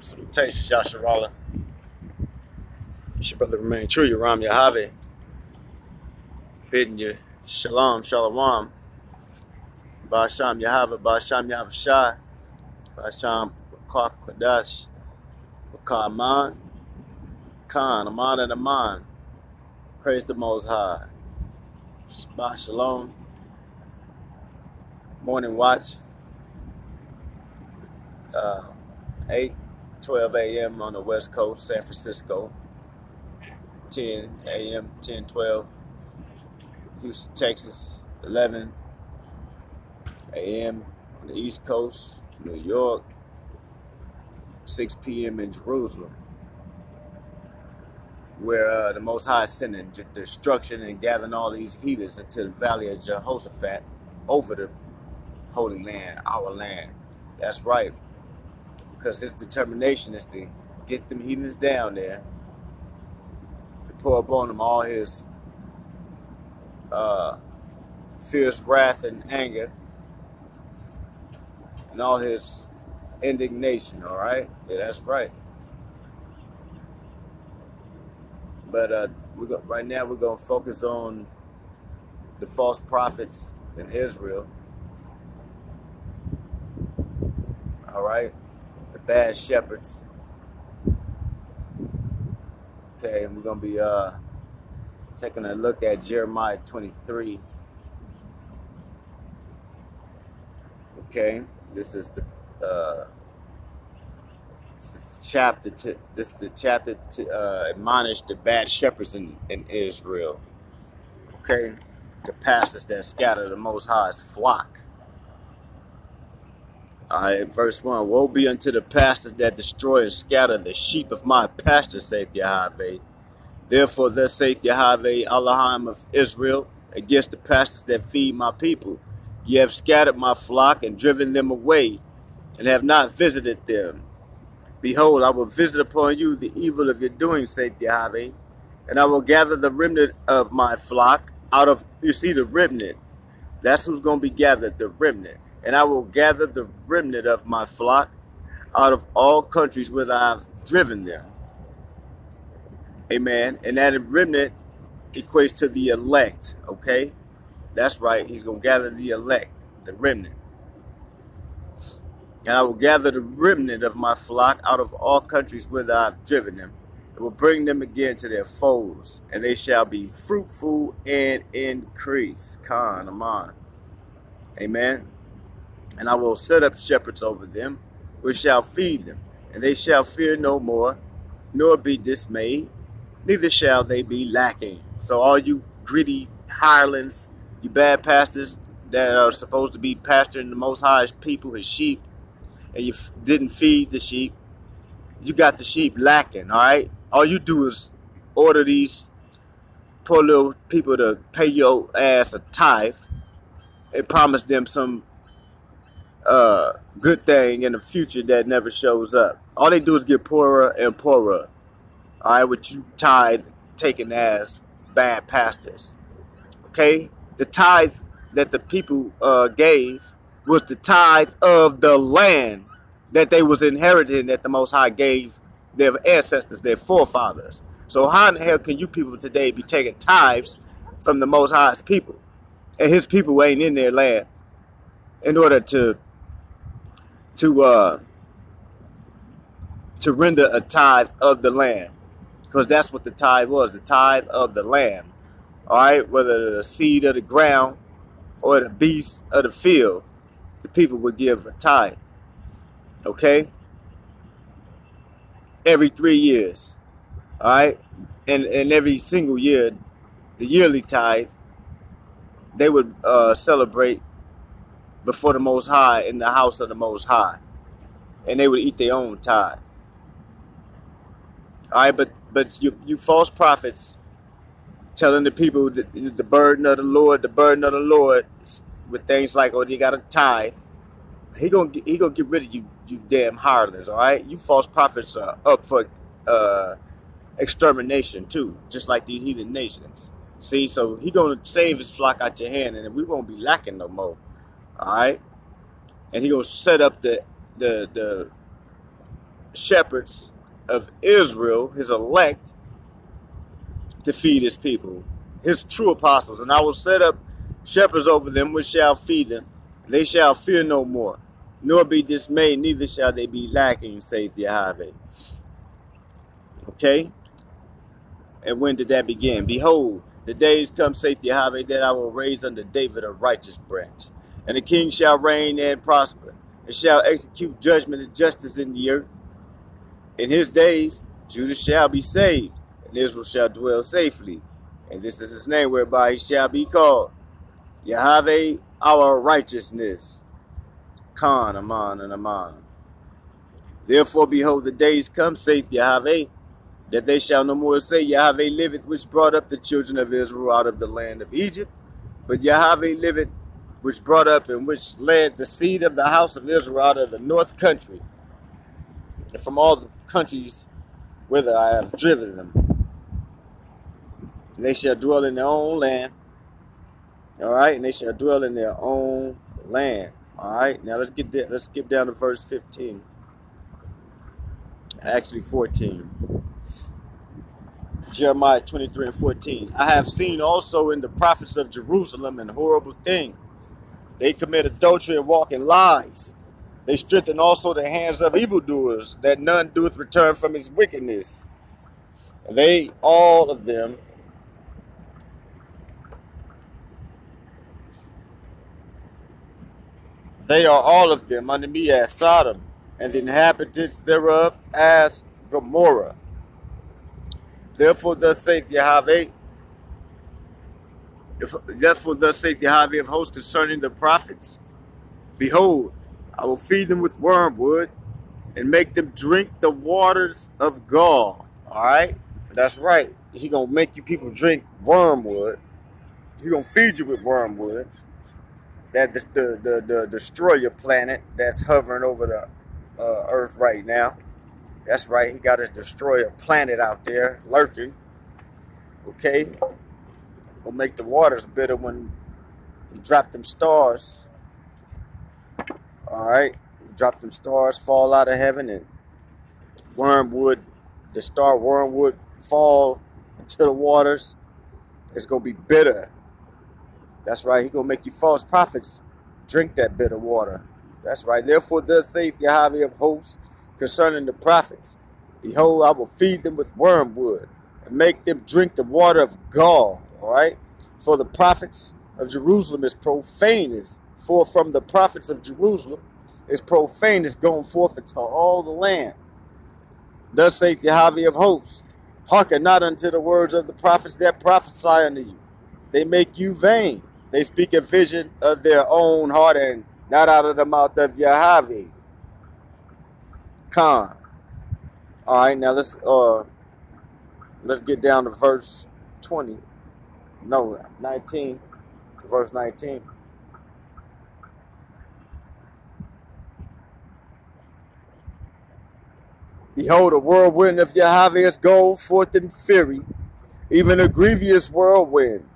Salutations, Yasharala. It's your brother remain true, Yaram Yahawa. Bidding you shalom, shalom. Ba'asham Yahawa, Ba'asham Yahavashai, Ba'asham Bakar Qadash, Bakar Aman, Khan, Aman and Aman. Praise the Most High. Shabbat Shalom. Morning watch. 8:12 a.m. on the West Coast, San Francisco. 10 a.m., 10:12. Houston, Texas. 11 a.m. on the East Coast, New York. 6 p.m. in Jerusalem, where the Most High is sending destruction and gathering all these heathens into the valley of Jehoshaphat over the Holy Land, our land. That's right. Because his determination is to get them heathens down there, to pour upon them all his fierce wrath and anger, and all his indignation, all right? Yeah, that's right. But right now we're going to focus on the false prophets in Israel, all right? The bad shepherds. Okay, and we're going to be taking a look at Jeremiah 23. Okay, this is the chapter to admonish the bad shepherds in Israel. Okay, the pastors that scatter the Most High's flock. Alright, verse 1. Woe be unto the pastors that destroy and scatter the sheep of my pasture, saith Yahweh. Therefore thus saith Yahweh, Elohim of Israel, against the pastors that feed my people. Ye have scattered my flock and driven them away, and have not visited them. Behold, I will visit upon you the evil of your doing, saith Yahweh, and I will gather the remnant of my flock out of, you see, the remnant. That's who's going to be gathered, the remnant. And I will gather the remnant of my flock out of all countries whither I have driven them. Amen. And that remnant equates to the elect. Okay. That's right. He's going to gather the elect, the remnant. And I will gather the remnant of my flock out of all countries whither I have driven them. And will bring them again to their folds. And they shall be fruitful and increase. Khan, Aman. Amen. And I will set up shepherds over them, which shall feed them. And they shall fear no more, nor be dismayed, neither shall they be lacking. So all you greedy hirelings, you bad pastors that are supposed to be pasturing the Most High's people, his sheep, and you didn't feed the sheep, you got the sheep lacking, all right? All you do is order these poor little people to pay your ass a tithe and promise them some good thing in the future that never shows up. All they do is get poorer and poorer. All right, with you tithe taking as bad pastors. Okay, the tithe that the people gave was the tithe of the land that they was inheriting, that the Most High gave their ancestors, their forefathers. So how in the hell can you people today be taking tithes from the Most High's people, and his people ain't in their land, in order to render a tithe of the land? Because that's what the tithe was, the tithe of the land. All right, whether the seed of the ground or the beast of the field, the people would give a tithe. Okay, every 3 years. All right, and every single year, the yearly tithe, they would celebrate before the Most High in the house of the Most High, and they would eat their own tithe. All right, but you false prophets telling the people the burden of the Lord, with things like, oh, you got a tithe. He gonna get rid of you damn hirelings. All right, you false prophets are up for extermination too, just like these heathen nations. See, so he gonna save his flock out your hand, and we won't be lacking no more. All right, and he gonna set up the shepherds of Israel, his elect, to feed his people, his true apostles. And I will set up shepherds over them, which shall feed them. They shall fear no more, nor be dismayed, neither shall they be lacking, saith Yahawa. Okay? And when did that begin? Behold, the days come, saith Yahawa, that I will raise unto David a righteous branch. And the king shall reign and prosper, and shall execute judgment and justice in the earth. In his days, Judah shall be saved, and Israel shall dwell safely. And this is his name whereby he shall be called Yahawa, our righteousness. Khan, Aman, and Aman. Therefore, behold, the days come, saith Yahawa, that they shall no more say, Yahawa liveth, which brought up the children of Israel out of the land of Egypt. But Yahawa liveth, which brought up and which led the seed of the house of Israel out of the north country, and from all the countries whither I have driven them. And they shall dwell in their own land. All right, and they shall dwell in their own land. All right, now let's skip down to verse 15. Actually 14. Jeremiah 23 and 14. I have seen also in the prophets of Jerusalem an horrible thing. They commit adultery and walk in lies. They strengthen also the hands of evildoers, that none doeth return from his wickedness. They, all of them, they are all of them unto me as Sodom, and the inhabitants thereof as Gomorrah. Therefore thus saith Yahawa, of hosts concerning the prophets, behold, I will feed them with wormwood and make them drink the waters of gall. All right, that's right. He gonna make you people drink wormwood. He gonna feed you with wormwood. That the destroyer planet that's hovering over the earth right now. That's right. He got his destroyer planet out there lurking. Okay, will make the waters bitter when he dropped them stars. All right, drop them stars, fall out of heaven, and the star wormwood fall into the waters. It's gonna be bitter. That's right. He gonna make you false prophets drink that bitter water. That's right. Therefore, thus saith Yahawa of hosts concerning the prophets, behold, I will feed them with wormwood and make them drink the water of gall. All right. For the prophets of Jerusalem is profanest. For from the prophets of Jerusalem is profanest going forth into all the land. Thus saith Yahawa of hosts, hearken not unto the words of the prophets that prophesy unto you. They make you vain. They speak a vision of their own heart and not out of the mouth of Yahawa. Khan. All right, now let's get down to verse 20. No, 19. Verse 19. Behold, a whirlwind of Yahawa is go forth in fury, even a grievous whirlwind.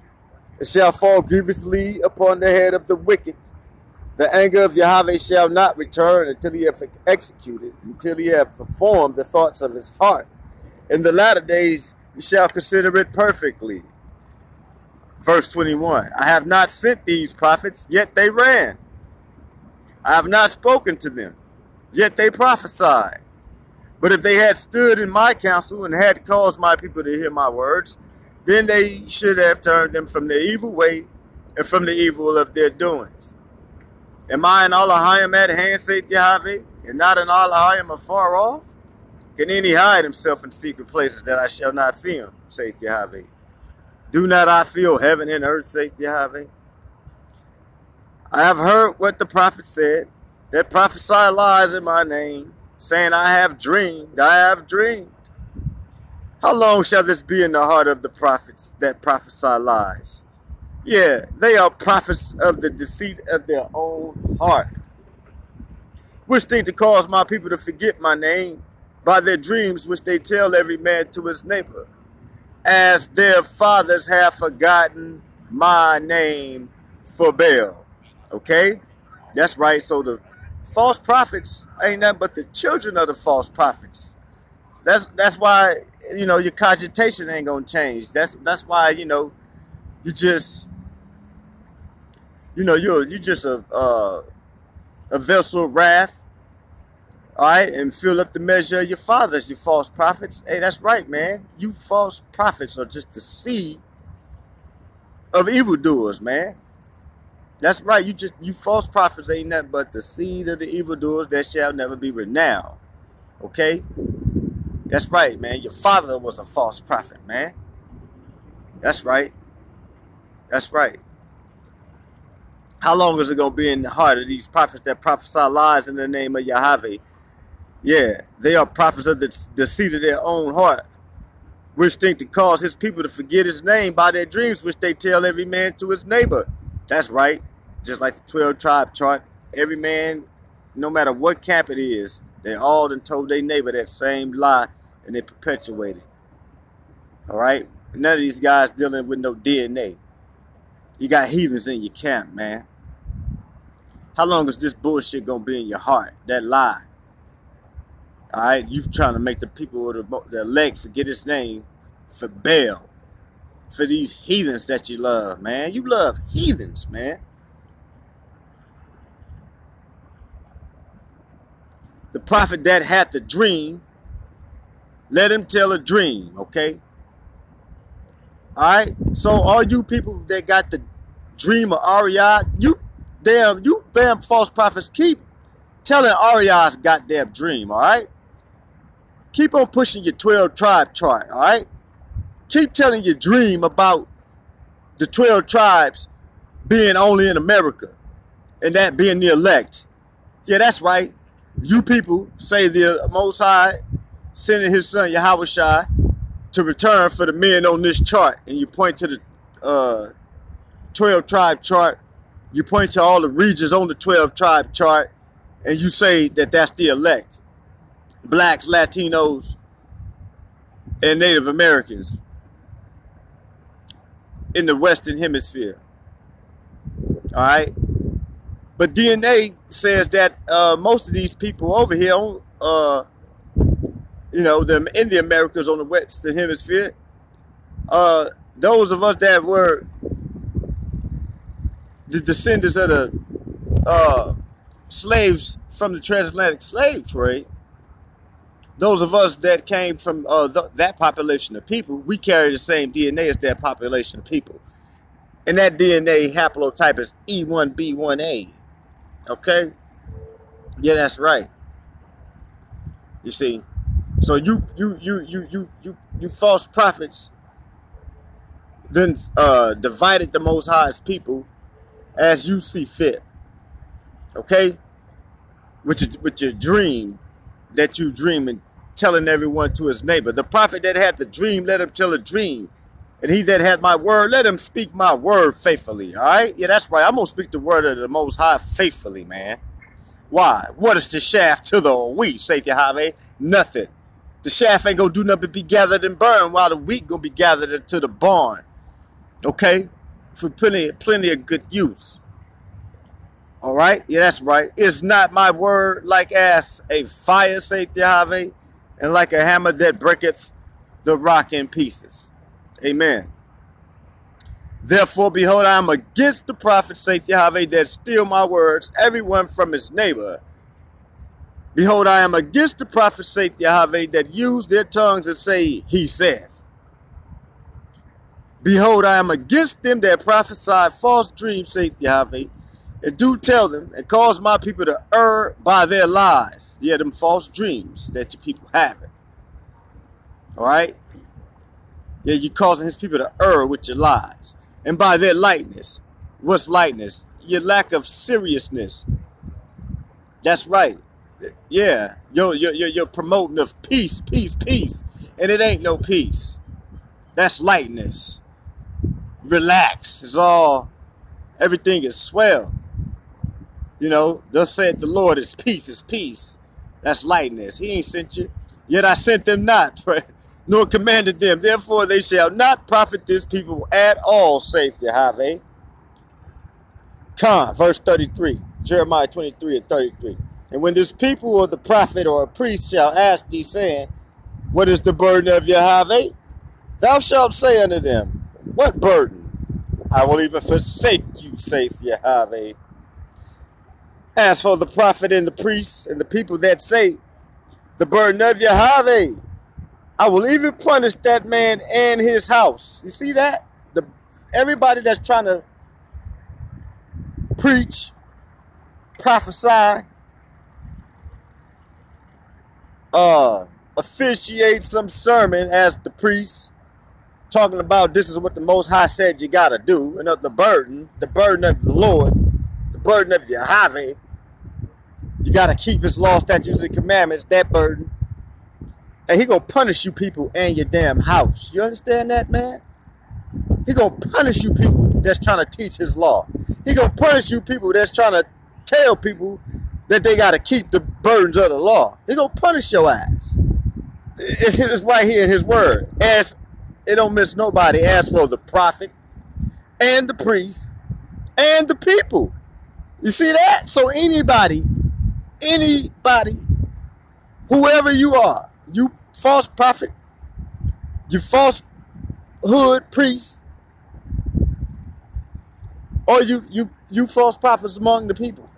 It shall fall grievously upon the head of the wicked. The anger of Yahawa shall not return until he have executed, until he have performed the thoughts of his heart. In the latter days he shall consider it perfectly. Verse 21. I have not sent these prophets, yet they ran. I have not spoken to them, yet they prophesied. But if they had stood in my counsel and had caused my people to hear my words, then they should have turned them from their evil way and from the evil of their doings. Am I in Elohim at hand, saith Yahawa, and not in Elohim afar off? Can any hide himself in secret places that I shall not see him, saith Yahawa? Do not I feel heaven and earth, saith Yahawa? I have heard what the prophet said, that prophesy lies in my name, saying, I have dreamed, I have dreamed. How long shall this be in the heart of the prophets that prophesy lies? Yeah, they are prophets of the deceit of their own heart, which think to cause my people to forget my name by their dreams, which they tell every man to his neighbor, as their fathers have forgotten my name for Baal. Okay? That's right. So the false prophets ain't nothing but the children of the false prophets. That's why, you know, your cogitation ain't gonna change. That's why, you know, you just, you know, you're just a vessel of wrath, all right, and fill up the measure of your fathers, you false prophets. Hey, that's right, man. You false prophets are just the seed of evildoers, man. That's right. You false prophets ain't nothing but the seed of the evildoers that shall never be renowned. Okay? That's right, man. Your father was a false prophet, man. That's right. That's right. How long is it going to be in the heart of these prophets that prophesy lies in the name of Yahawa? Yeah, they are prophets of the seed of their own heart, which think to cause his people to forget his name by their dreams, which they tell every man to his neighbor. That's right. Just like the 12 tribe chart, every man, no matter what camp it is, they all done told their neighbor that same lie, and they perpetuate it. All right? None of these guys dealing with no DNA. You got heathens in your camp, man. How long is this bullshit gonna be in your heart? That lie. All right? You trying to make the people of the elect forget his name for Baal. For these heathens that you love, man. You love heathens, man. The prophet that had the dream, let him tell a dream, okay? All right? So all you people that got the dream of Ariad, you damn false prophets, keep telling Ariad's goddamn dream, all right? Keep on pushing your 12 tribe chart, all right? Keep telling your dream about the 12 tribes being only in America and that being the elect. Yeah, that's right. You people say the Most High sending his son Yahawa to return for the men on this chart, and you point to the 12 tribe chart. You point to all the regions on the 12 tribe chart, and you say that that's the elect. Blacks, Latinos, and Native Americans in the Western Hemisphere. All right? But DNA says that most of these people over here, you know, them in the Americas on the Western Hemisphere, those of us that were the descendants of the slaves from the transatlantic slave trade, those of us that came from that population of people, we carry the same DNA as that population of people. And that DNA haplotype is E1B1A. Okay? Yeah, that's right. You see? So you false prophets then divided the Most High's people as you see fit. Okay? With your dream that you dream and telling everyone to his neighbor. The prophet that had the dream, let him tell a dream. And he that had my word, let him speak my word faithfully. All right? Yeah, that's right. I'm going to speak the word of the Most High faithfully, man. Why? What is the shaft to the wheat, saith Yahawa? Nothing. The shaft ain't going to do nothing but be gathered and burned, while the wheat going to be gathered into the barn. Okay? For plenty of good use. All right? Yeah, that's right. Is not my word like as a fire, saith Yahawa, and like a hammer that breaketh the rock in pieces. Amen. Therefore, behold, I am against the prophet, saith Yahawa, that steal my words, everyone from his neighbor. Behold, I am against the prophet, saith Yahawa, that use their tongues and say, he saith. Behold, I am against them that prophesy false dreams, saith Yahawa, and do tell them, and cause my people to err by their lies. Yeah, them false dreams that your people having. All right? Yeah, you're causing his people to err with your lies. And by their lightness. What's lightness? Your lack of seriousness. That's right. Yeah. You're promoting of peace, peace, peace. And it ain't no peace. That's lightness. Relax. It's all, everything is swell. You know, thus said the Lord, is peace, is peace. That's lightness. He ain't sent you. Yet I sent them not. Nor commanded them. Therefore they shall not profit this people at all, saith Yahawa. Verse 33. Jeremiah 23 and 33. And when this people or the prophet or a priest shall ask thee, saying, what is the burden of Yahweh? Thou shalt say unto them, what burden? I will even forsake you, saith Yahweh. As for the prophet and the priests and the people that say, the burden of Yahweh, I will even punish that man and his house. You see that? Everybody that's trying to preach, prophesy, officiate some sermon as the priest, talking about this is what the Most High said you got to do. And the burden of the Lord, the burden of Yahweh. You got to keep his law, statutes, and commandments, that burden. And he going to punish you people and your damn house. You understand that, man? He going to punish you people that's trying to teach his law. He going to punish you people that's trying to tell people that they got to keep the burdens of the law. He going to punish your ass. It's right here in his word. As it don't miss nobody. As for the prophet and the priest and the people. You see that? So anybody, whoever you are, you false prophet, you false hood priest, or you false prophets among the people.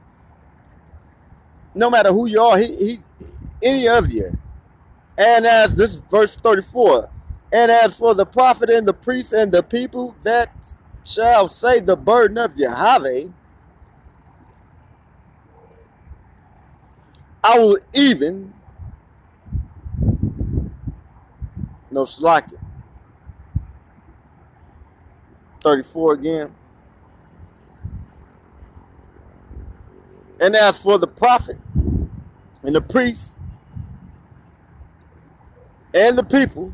No matter who you are, any of you. And as this verse 34, and as for the prophet and the priest and the people that shall say the burden of Yahweh, I will even, no slack it. 34 again. And as for the prophet and the priest and the people,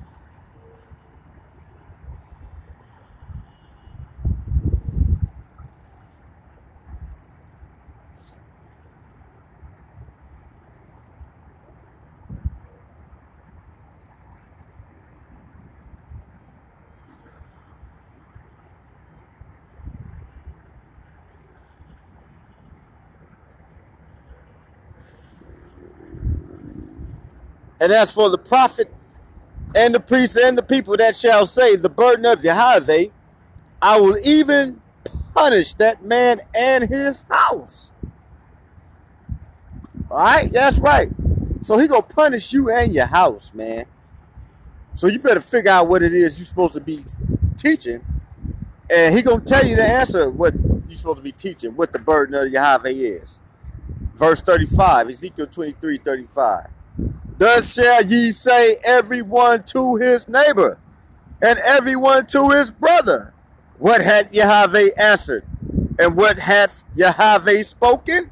and as for the prophet and the priest and the people that shall say the burden of Yahweh, I will even punish that man and his house. All right, that's right. So he gonna punish you and your house, man. So you better figure out what it is you're supposed to be teaching, and he gonna tell you the answer what you're supposed to be teaching, what the burden of Yahweh is. Verse 35, Ezekiel 23:35. Thus shall ye say, everyone to his neighbor, and everyone to his brother, what hath Yahweh answered, and what hath Yahweh spoken?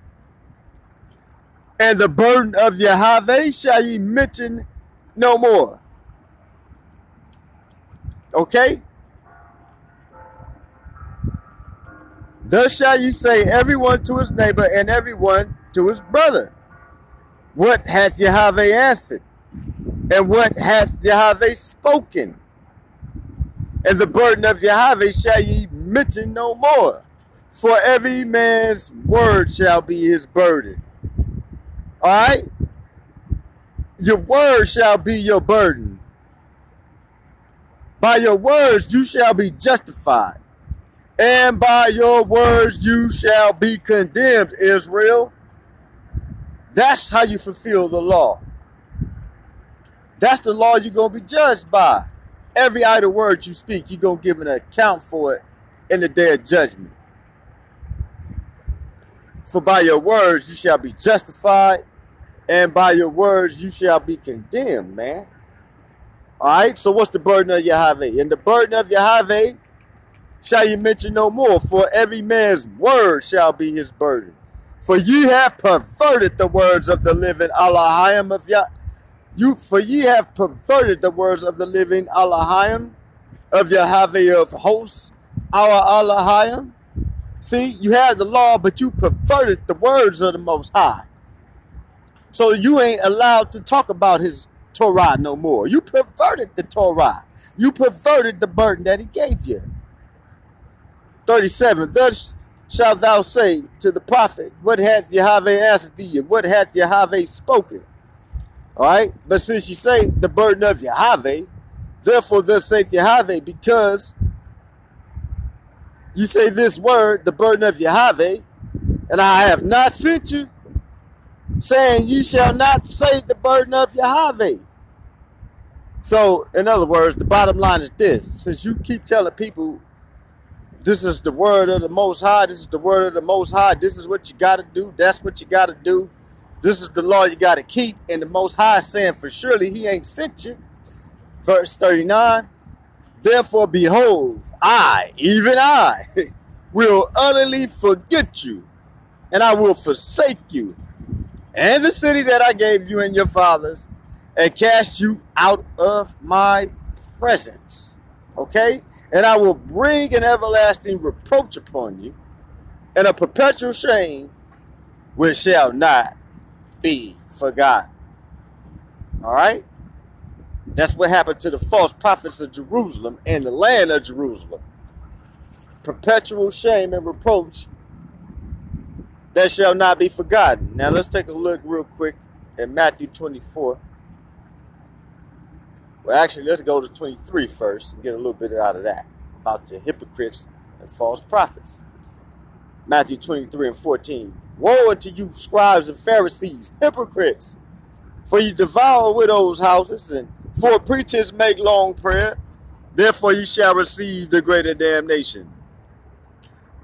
And the burden of Yahweh shall ye mention no more. Okay? Thus shall ye say, everyone to his neighbor, and everyone to his brother, what hath Yahweh answered? And what hath Yahweh spoken? And the burden of Yahweh shall ye mention no more. For every man's word shall be his burden. Alright? Your word shall be your burden. By your words you shall be justified. And by your words you shall be condemned, Israel. That's how you fulfill the law. That's the law you're going to be judged by. Every idle word you speak, you're going to give an account for it in the day of judgment. For by your words you shall be justified, and by your words you shall be condemned, man. Alright, so what's the burden of Yahweh? And the burden of Yahweh shall you mention no more, for every man's word shall be his burden. For ye have perverted the words of the living Elohim of for ye have perverted the words of the living Elohim of Yahweh of hosts, our Elohim. See, you have the law, but you perverted the words of the Most High. So you ain't allowed to talk about his Torah no more. You perverted the Torah. You perverted the burden that he gave you. 37, thus shalt thou say to the prophet, what hath Yahweh answered thee, and what hath Yahweh spoken? All right, but since you say the burden of Yahweh, therefore thus saith Yahweh, because you say this word, the burden of Yahweh, and I have not sent you, saying you shall not say the burden of Yahweh. So, in other words, the bottom line is this. Since you keep telling people, this is the word of the Most High, this is the word of the Most High, this is what you got to do, that's what you got to do, this is the law you got to keep, and the Most High is saying, for surely he ain't sent you. Verse 39, therefore, behold, I, even I, will utterly forget you, and I will forsake you, and the city that I gave you and your fathers, and cast you out of my presence. Okay? And I will bring an everlasting reproach upon you, and a perpetual shame which shall not be forgotten. All right? That's what happened to the false prophets of Jerusalem and the land of Jerusalem. Perpetual shame and reproach that shall not be forgotten. Now let's take a look real quick at Matthew 24. Well, actually, let's go to 23 first and get a little bit out of that, about the hypocrites and false prophets. Matthew 23 and 14. Woe unto you, scribes and Pharisees, hypocrites! For you devour widows' houses, and for a pretense make long prayer. Therefore you shall receive the greater damnation.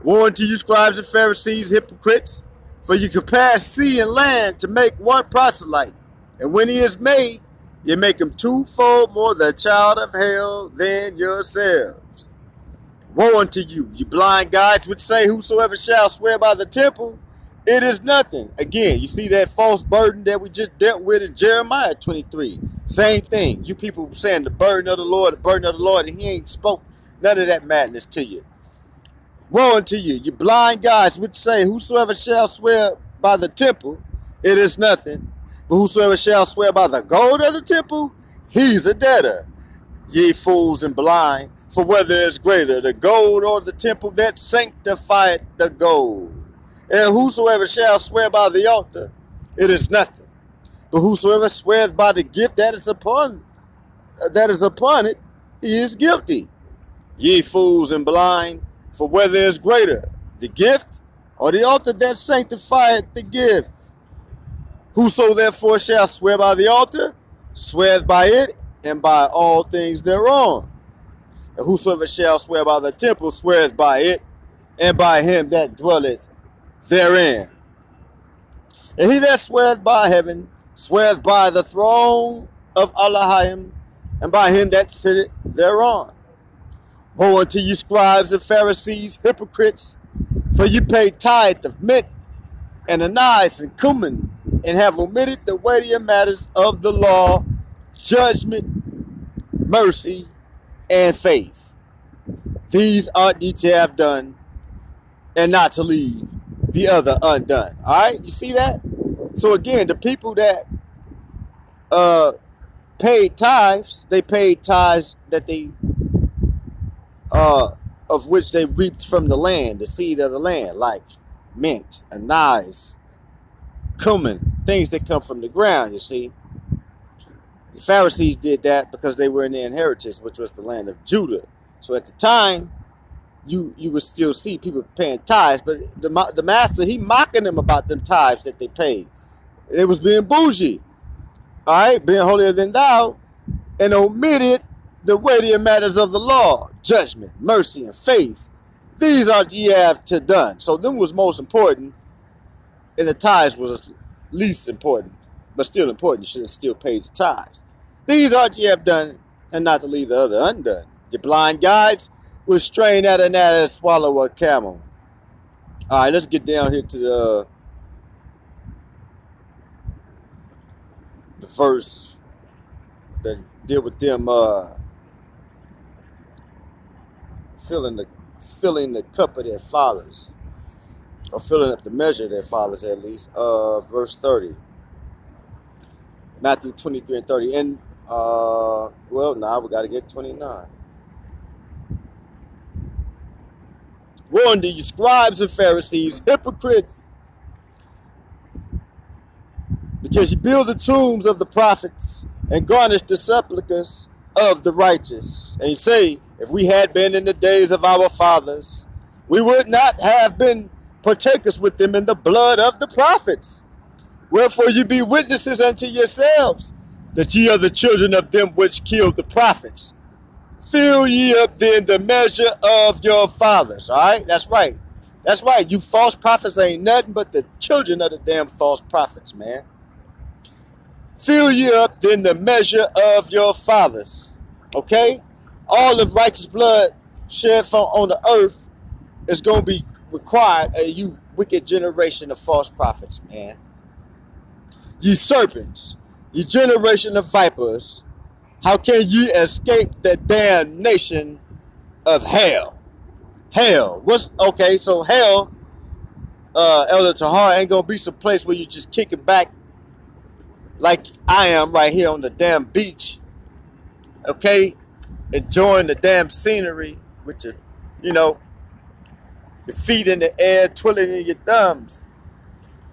Woe unto you, scribes and Pharisees, hypocrites! For you compare sea and land to make one proselyte, and when he is made, you make him twofold more the child of hell than yourselves. Woe unto you, you blind guides, which say, whosoever shall swear by the temple, it is nothing. Again, you see that false burden that we just dealt with in Jeremiah 23. Same thing. You people saying the burden of the Lord, and he ain't spoke none of that madness to you. Woe unto you, you blind guides, which say, whosoever shall swear by the temple, it is nothing. But whosoever shall swear by the gold of the temple, he's a debtor. Ye fools and blind, for whether is greater, the gold or the temple that sanctifieth the gold? And whosoever shall swear by the altar, it is nothing. But whosoever sweareth by the gift that is upon it, he is guilty. Ye fools and blind, for whether is greater, the gift or the altar that sanctifieth the gift? Whoso therefore shall swear by the altar, sweareth by it, and by all things thereon. And whosoever shall swear by the temple, sweareth by it, and by him that dwelleth therein. And he that sweareth by heaven, sweareth by the throne of Elohim, and by him that sitteth thereon. Woe unto you, scribes and Pharisees, hypocrites! For you pay tithe of mint, and anise, and cumin, and have omitted the weightier matters of the law, judgment, mercy, and faith. These ought ye to have done, and not to leave the other undone. All right, you see that? So again, the people that paid tithes, they paid tithes that they of which they reaped from the land, the seed of the land, like mint, anise, cumin, things that come from the ground, you see. The Pharisees did that because they were in their inheritance, which was the land of Judah. So at the time, you would still see people paying tithes, but the master, he mocking them about them tithes that they paid. It was being bougie, all right, being holier than thou, and omitted the weightier matters of the law, judgment, mercy, and faith. These are ye have to done. So them was most important, and the tithes was least important, but still important. You should have still paid the tithes. These are ye have done, and not to leave the other undone. Your blind guides will strain at an adder and swallow a camel. All right, let's get down here to the verse that deal with them filling the cup of their fathers, or filling up the measure of their fathers, at least. Verse 30. Matthew 23 and 30. And well, now we got to get 29. warn thee, you scribes and Pharisees, hypocrites, because you build the tombs of the prophets and garnish the sepulchres of the righteous. And you say, if we had been in the days of our fathers, we would not have been partakers with them in the blood of the prophets. Wherefore you be witnesses unto yourselves, that ye are the children of them which killed the prophets. Fill ye up then the measure of your fathers. All right, that's right. That's right. You false prophets ain't nothing but the children of the damn false prophets, man. Fill ye up then the measure of your fathers. Okay? All of righteous blood shed from on the earth is going to be required of you wicked generation of false prophets, man. Ye serpents, ye generation of vipers, how can ye escape the damnation of hell? Hell. What's okay? So hell, Elder Tahar, ain't gonna be some place where you just kicking back like I am right here on the damn beach. Okay, enjoying the damn scenery with your, your feet in the air, twiddling your thumbs.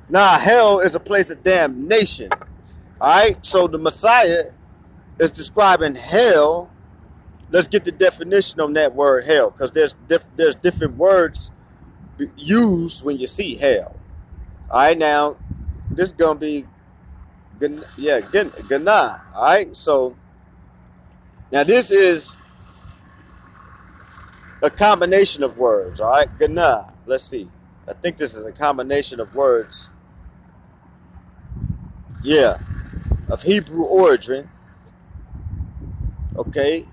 Nah, hell is a place of damnation. All right, so the Messiah is describing hell. Let's get the definition on that word hell, because there's different words used when you see hell. All right, now this is gonna be Gana. All right, so now this is a combination of words. All right, Gana. Let's see. I think this is a combination of words. Yeah, of Hebrew origin. Okay,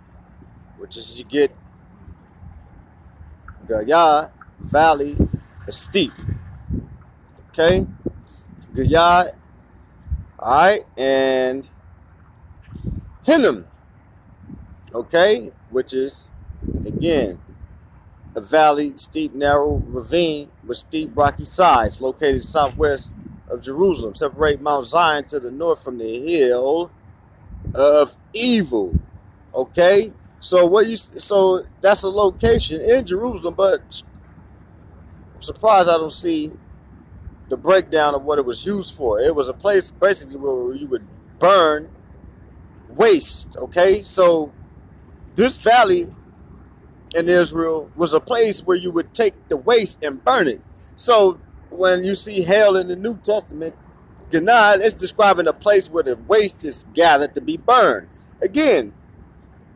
which is you get Gaya, valley, steep. Okay, Gaya, all right, and Hinnom. Okay, which is again a valley, steep, narrow ravine with steep, rocky sides, located southwest of Jerusalem, separate Mount Zion to the north from the hill of evil. Okay, so that's a location in Jerusalem, but I'm surprised I don't see the breakdown of what it was used for. It was a place basically where you would burn waste. Okay, so this valley in Israel was a place where you would take the waste and burn it. So when you see hell in the New Testament, Ganad, it's describing a place where the waste is gathered to be burned. Again,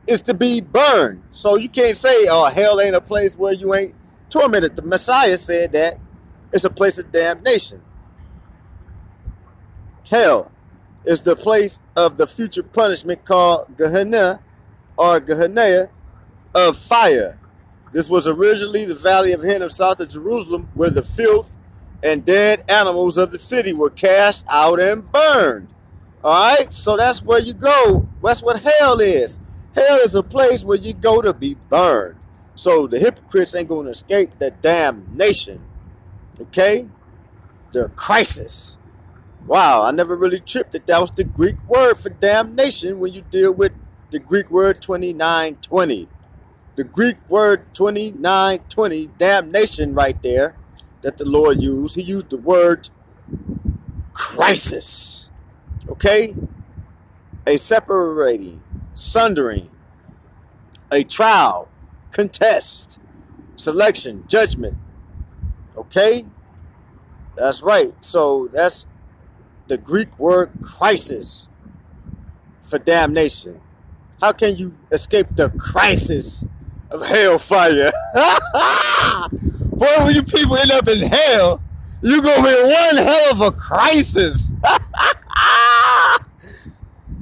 it's to be burned. So you can't say, oh, hell ain't a place where you ain't tormented. The Messiah said that it's a place of damnation. Hell is the place of the future punishment called Gehenna or Gehenna of fire. This was originally the valley of Hinnom south of Jerusalem, where the filth and dead animals of the city were cast out and burned. All right, so that's where you go. That's what hell is. Hell is a place where you go to be burned. So the hypocrites ain't going to escape the damnation. Okay, the crisis. Wow, I never really tripped that was the Greek word for damnation when you deal with the Greek word 2920. The Greek word 2920, damnation right there, that the Lord used. He used the word crisis. Okay? A separating, sundering, a trial, contest, selection, judgment. Okay? That's right. So that's the Greek word crisis for damnation. How can you escape the crisis of hellfire? Boy, when you people end up in hell, you're going to be one hell of a crisis.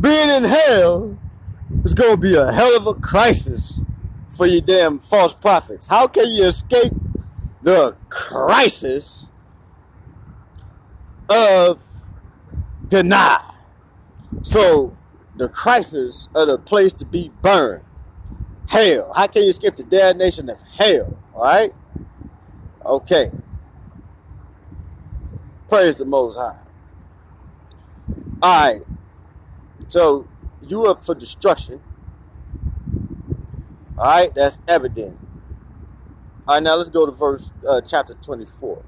Being in hell is going to be a hell of a crisis for you damn false prophets. How can you escape the crisis of deny? So the crisis of the place to be burned. Hell. How can you escape the damnation of hell? All right? Okay. Praise the Most High. All right. So you up for destruction. All right? That's evident. All right, now let's go to verse chapter 24.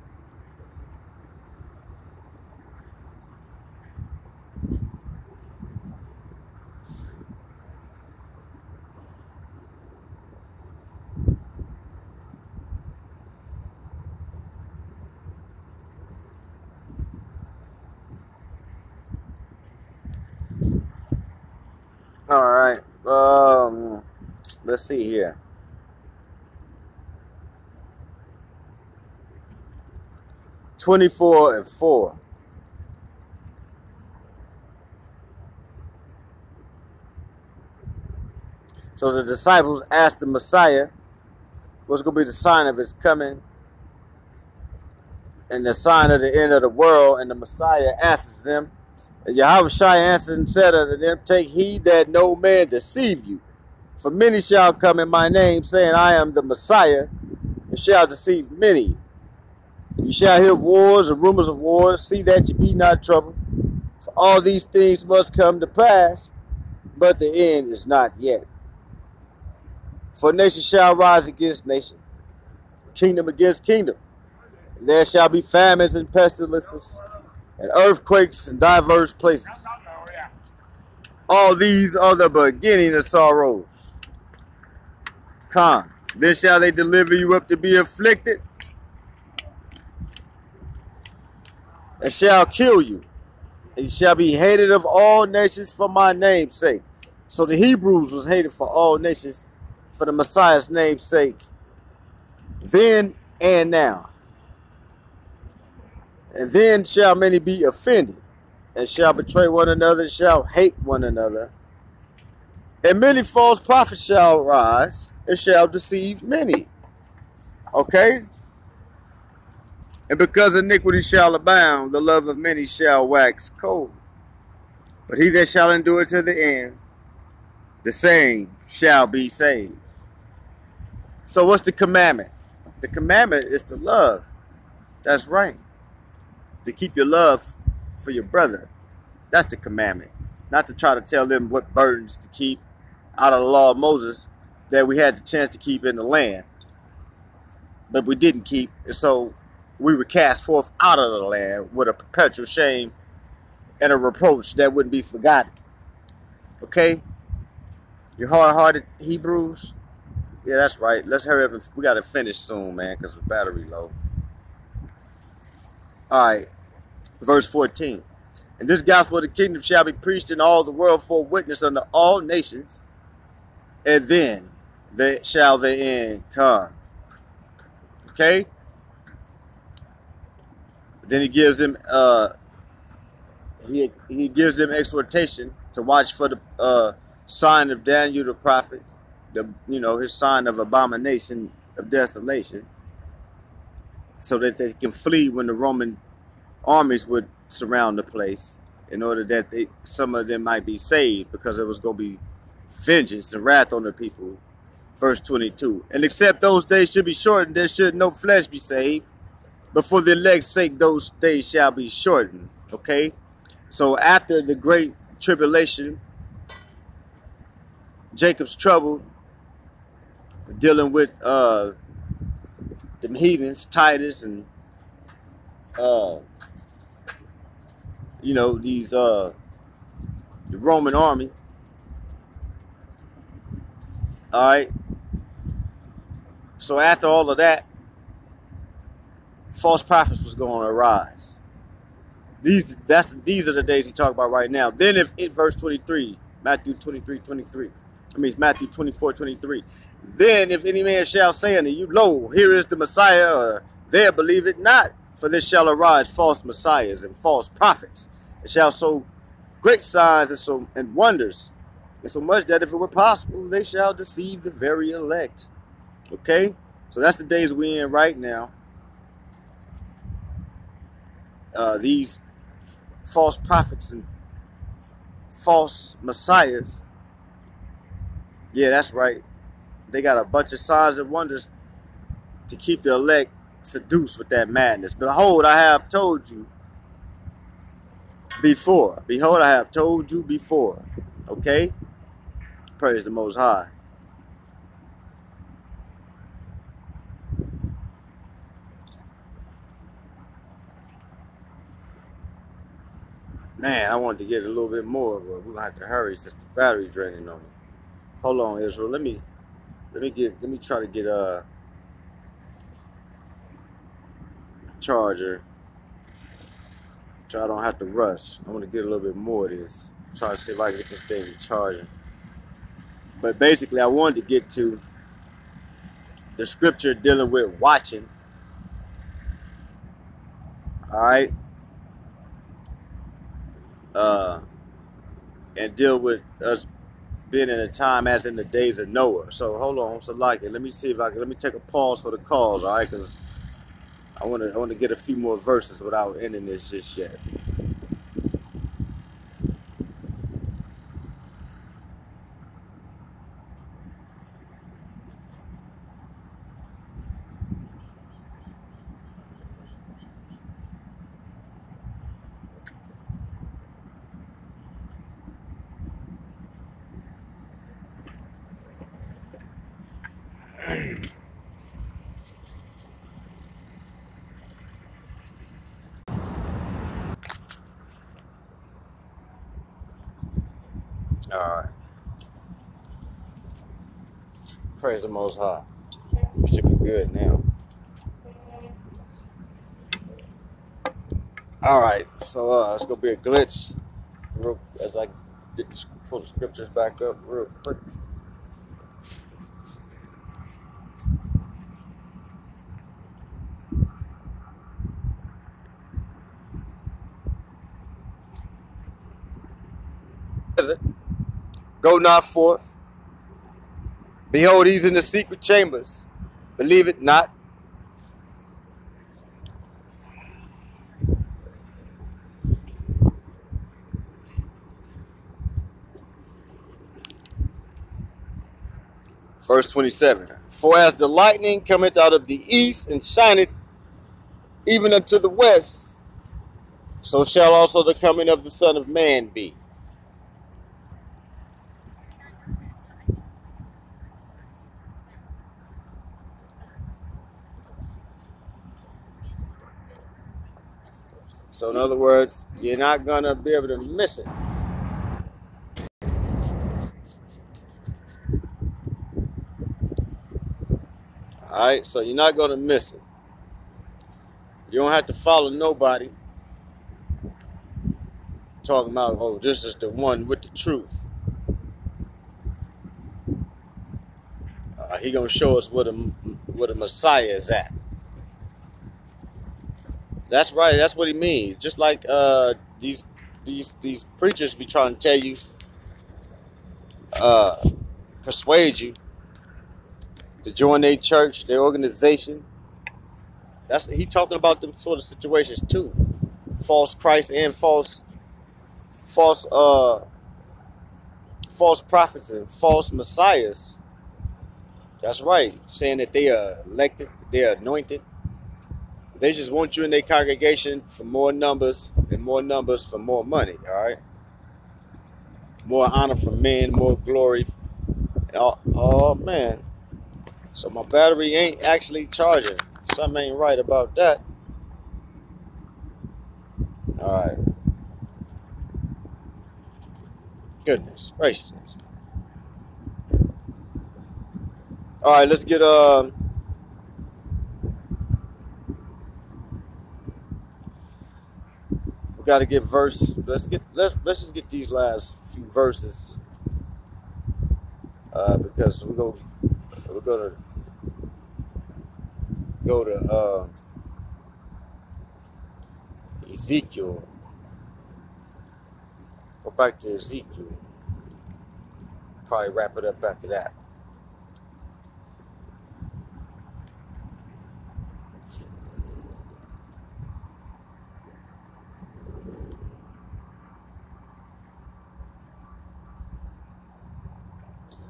All right. Let's see here. 24:4. So the disciples asked the Messiah what's going to be the sign of his coming and the sign of the end of the world. And the Messiah answers them. And Yahawa answered and said unto them, take heed that no man deceive you. For many shall come in my name, saying, I am the Messiah, and shall deceive many. You shall hear wars and rumors of wars. See that you be not troubled. For all these things must come to pass, but the end is not yet. For nation shall rise against nation, kingdom against kingdom. And there shall be famines and pestilences, and earthquakes in diverse places. All these are the beginning of sorrows. Then shall they deliver you up to be afflicted, and shall kill you. And you shall be hated of all nations for my name's sake. So the Hebrews was hated for all nations for the Messiah's name's sake, then and now. And then shall many be offended, and shall betray one another, shall hate one another. And many false prophets shall rise, and shall deceive many. Okay? And because iniquity shall abound, the love of many shall wax cold. But he that shall endure to the end, the same shall be saved. So what's the commandment? The commandment is to love. That's right. To keep your love for your brother. That's the commandment. Not to try to tell them what burdens to keep out of the law of Moses that we had the chance to keep in the land. But we didn't keep. And so we were cast forth out of the land with a perpetual shame and a reproach that wouldn't be forgotten. Okay? You hard-hearted Hebrews? Yeah, that's right. Let's hurry up. We got to finish soon, man, because the battery low. All right. Verse 14. And this gospel of the kingdom shall be preached in all the world for a witness unto all nations, and then shall the end come. Okay? Then he gives them he gives them exhortation to watch for the sign of Daniel the prophet, his sign of abomination of desolation, so that they can flee when the Roman armies would surround the place, in order that some of them might be saved, because there was going to be vengeance and wrath on the people. Verse 22. And except those days should be shortened, there should no flesh be saved, but for the elect's sake those days shall be shortened. Okay? So after the great tribulation, Jacob's trouble, dealing with the heathens, Titus, and the Roman army. All right. So after all of that, false prophets was going to arise. These are the days he talk about right now. Then if in verse 23, Matthew 24:23. Then if any man shall say unto you, lo, here is the Messiah, or there, believe it not. For there shall arise false messiahs and false prophets, and shall show great signs and wonders, and so much that if it were possible, they shall deceive the very elect. Okay? So that's the days we're in right now. These false prophets and false messiahs, yeah, that's right. They got a bunch of signs and wonders to keep the elect seduced with that madness. Behold, I have told you before. Behold, I have told you before. Okay? Praise the Most High. Man, I wanted to get a little bit more, but we're gonna have to hurry since the battery draining on me. Hold on, Israel. Let me try to get a charger so I don't have to rush. I want to get a little bit more of this. Try to see if I can get this thing charging. But basically, I wanted to get to the scripture dealing with watching. All right. And deal with us being in a time as in the days of Noah. So hold on, so like it. Let me see if I can. Let me take a pause for the calls, all right? Because I want to get a few more verses without ending this just yet. All right. Praise the Most High. We should be good now. All right. So it's gonna be a glitch real, as I get pull the scriptures back up real quick. Is it? Go not forth. Behold, he's in the secret chambers. Believe it not. Verse 27. For as the lightning cometh out of the east and shineth even unto the west, so shall also the coming of the Son of Man be. So in other words, you're not going to be able to miss it. All right, so you're not going to miss it. You don't have to follow nobody talking about, oh, this is the one with the truth. He going to show us where the Messiah is at. That's right. That's what he means. Just like these preachers be trying to tell you, persuade you to join their church, their organization. He talking about them sort of situations too. False Christ and false prophets and false messiahs. That's right. Saying that they are elected, they are anointed. They just want you in their congregation for more numbers and more numbers for more money. All right. More honor from men, more glory. Oh man. So my battery ain't actually charging. Something ain't right about that. All right. Goodness graciousness. All right, let's get we got to get verse. Let's just get these last few verses because we're gonna go to Ezekiel. Go back to Ezekiel. Probably wrap it up after that.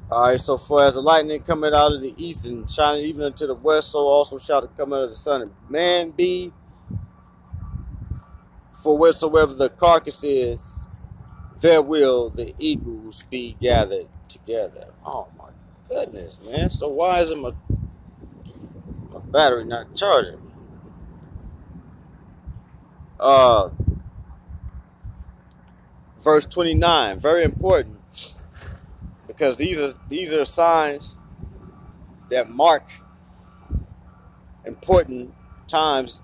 All right, so for as the lightning cometh out of the east and shining even unto the west, so also shall the coming of the Son of Man be. For wheresoever the carcass is, there will the eagles be gathered together. Oh my goodness, man. So why is my battery not charging? Verse 29, very important, because these are signs that mark important times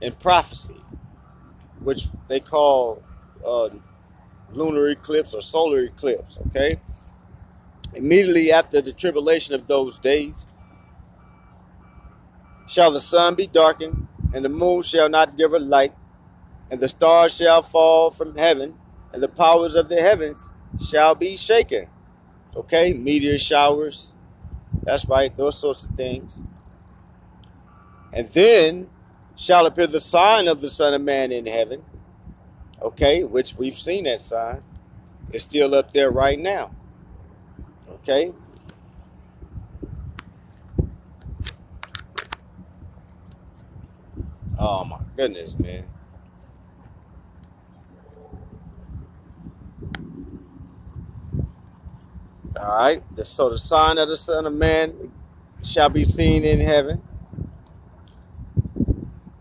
in prophecy, which they call lunar eclipse or solar eclipse. Okay, immediately after the tribulation of those days shall the sun be darkened, and the moon shall not give her light, and the stars shall fall from heaven, and the powers of the heavens shall be shaken. Okay, meteor showers, that's right, those sorts of things. And then shall appear the sign of the Son of Man in heaven. Okay, which we've seen that sign. It's still up there right now. Okay. Oh my goodness, man. All right. So the sign of the Son of Man shall be seen in heaven.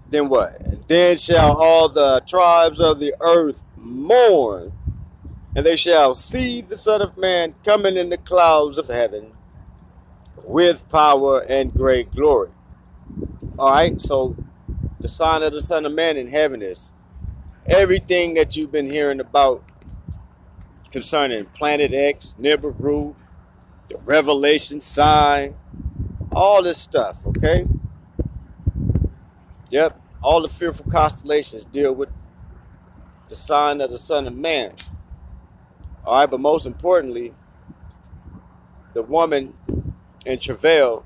Then what? And then shall all the tribes of the earth mourn, and they shall see the Son of Man coming in the clouds of heaven with power and great glory. All right. So the sign of the Son of Man in heaven is everything that you've been hearing about concerning Planet X, Nibiru, the Revelation sign, all this stuff, okay? Yep, all the fearful constellations deal with the sign of the Son of Man. All right, but most importantly, the woman in travail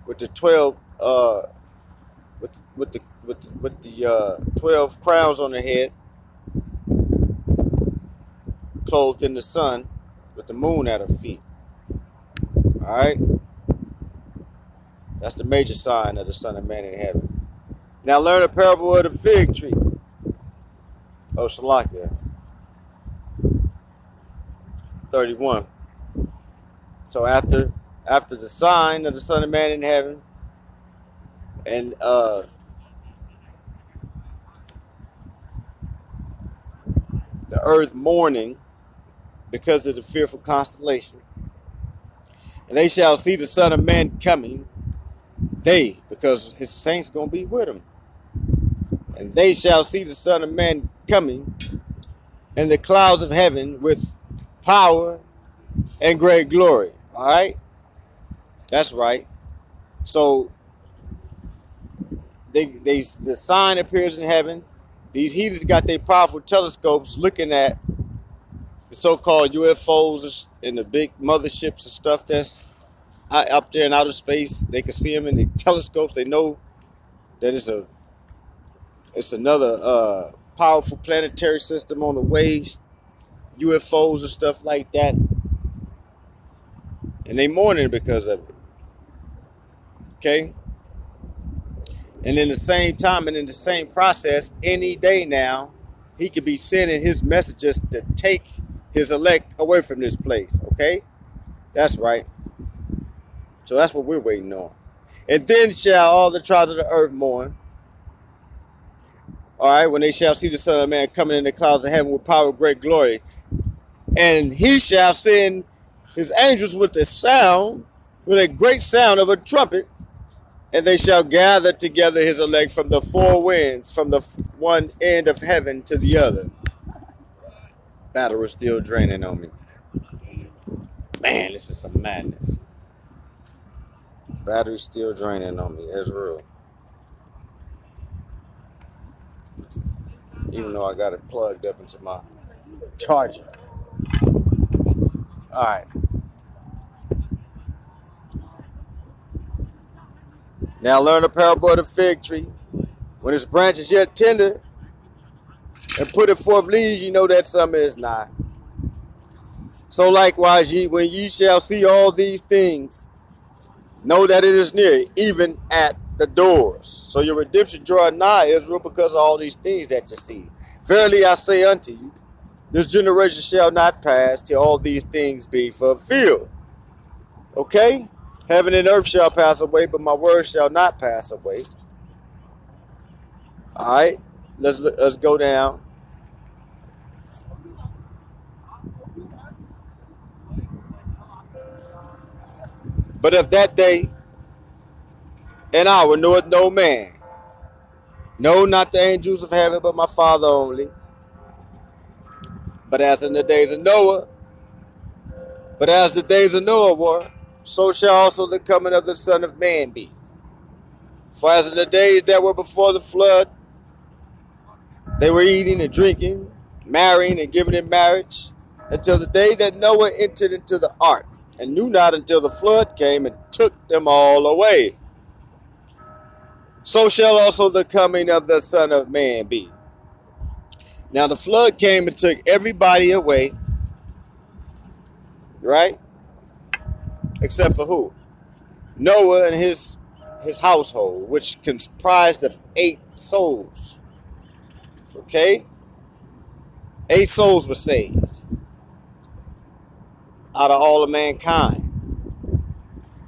with the 12 with the 12 crowns on her head, clothed in the sun, with the moon at her feet. All right, that's the major sign of the Son of Man in heaven. Now learn a parable of the fig tree. Oh, Shalakia. 31. So after the sign of the Son of Man in heaven, and the earth mourning because of the fearful constellation, and they shall see the Son of Man coming, they, because his saints gonna be with him, and they shall see the Son of Man coming in the clouds of heaven with power and great glory. All right, that's right. So the sign appears in heaven. These heathens got their powerful telescopes looking at the so-called UFOs and the big motherships and stuff that's up there in outer space. They can see them in the telescopes. They know that it's another powerful planetary system on the way, UFOs and stuff like that, and they mourning because of it. Okay. And in the same time and in the same process, any day now, he could be sending his messages to take his elect away from this place. Okay? That's right. So that's what we're waiting on. And then shall all the tribes of the earth mourn. All right, when they shall see the Son of Man coming in the clouds of heaven with power and great glory. And he shall send his angels with a great sound of a trumpet. And they shall gather together his elect from the four winds, from the one end of heaven to the other. Battle is still draining on me. Man, this is some madness. Battery's still draining on me. That's real. Even though I got it plugged up into my charger. All right. Now learn a parable of the fig tree. When its branch is yet tender and putteth forth leaves, you know that summer is nigh. So likewise, when ye shall see all these things, know that it is near, even at the doors. So your redemption draweth nigh, Israel, because of all these things that you see. Verily I say unto you, this generation shall not pass till all these things be fulfilled. Okay? Heaven and earth shall pass away, but my word shall not pass away. All right, let's go down. But of that day and hour knoweth no man, no, not the angels of heaven, but my Father only. But as in the days of Noah, but as the days of Noah were, so shall also the coming of the Son of Man be. For as in the days that were before the flood, they were eating and drinking, marrying and giving in marriage, until the day that Noah entered into the ark, and knew not until the flood came and took them all away. So shall also the coming of the Son of Man be. Now the flood came and took everybody away, right? Except for who? Noah and his household, which comprised of 8 souls. Okay? 8 souls were saved out of all of mankind.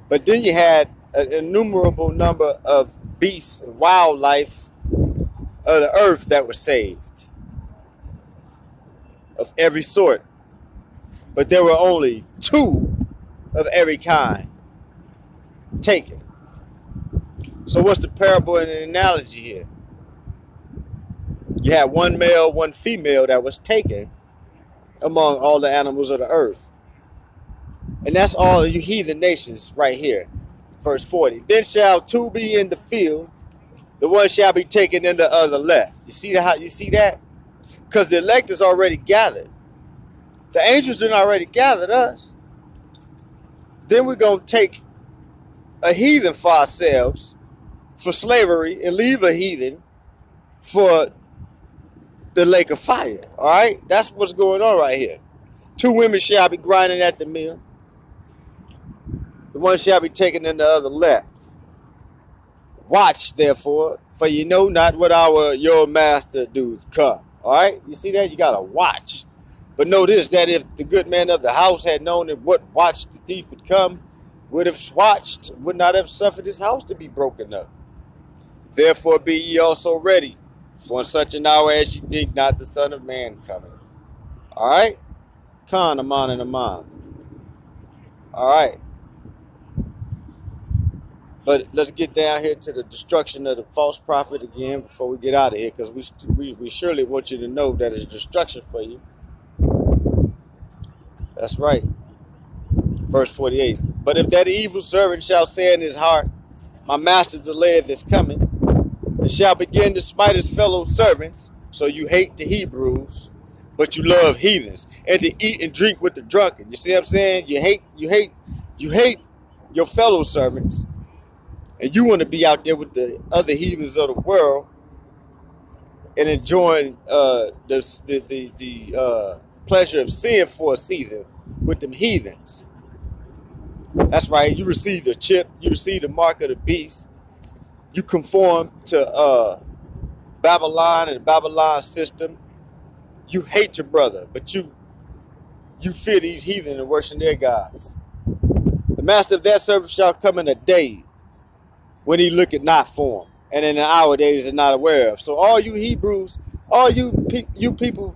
But then you had an innumerable number of beasts and wildlife of the earth that were saved, of every sort. But there were only 2 of every kind taken. So what's the parable and the analogy here? You had 1 male, 1 female that was taken among all the animals of the earth. And that's all you heathen nations right here. Verse 40. Then shall 2 be in the field, the one shall be taken and the other left. You see how you see that? Because the elect is already gathered. The angels didn't already gathered us. Then we're going to take a heathen for ourselves for slavery and leave a heathen for the lake of fire. All right? That's what's going on right here. 2 women shall be grinding at the mill. The one shall be taken and the other left. Watch, therefore, for you know not what hour your master doth come. All right? You see that? You got to watch. But know this, that if the good man of the house had known at what watch the thief would come, would have watched, would not have suffered his house to be broken up. Therefore be ye also ready, for in such an hour as ye think not the Son of Man cometh. All right? Khan, Aman, and Aman. All right. But let's get down here to the destruction of the false prophet again before we get out of here, because we surely want you to know that it's destruction for you. That's right. Verse 48. But if that evil servant shall say in his heart, my master delayeth his coming, and shall begin to smite his fellow servants, so you hate the Hebrews, but you love heathens, and to eat and drink with the drunken. You see what I'm saying? You hate your fellow servants, and you want to be out there with the other heathens of the world and enjoying the pleasure of sin for a season with them heathens. That's right. You receive the chip. You receive the mark of the beast. You conform to Babylon and Babylon's system. You hate your brother, but you fear these heathen and worship their gods. The master of that servant shall come in a day when he looketh not for him, and in an hour that he is not aware of. So all you Hebrews, all you people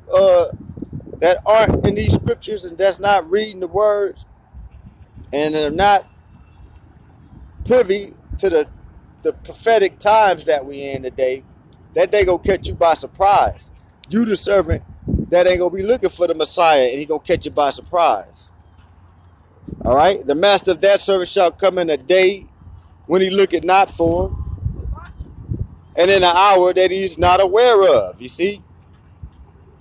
that aren't in these scriptures and that's not reading the words and are not privy to the prophetic times that we in today, that they gonna catch you by surprise. You the servant that ain't gonna be looking for the Messiah, and he gonna catch you by surprise. All right? The master of that servant shall come in a day when he looketh not for him, and in an hour that he's not aware of. You see?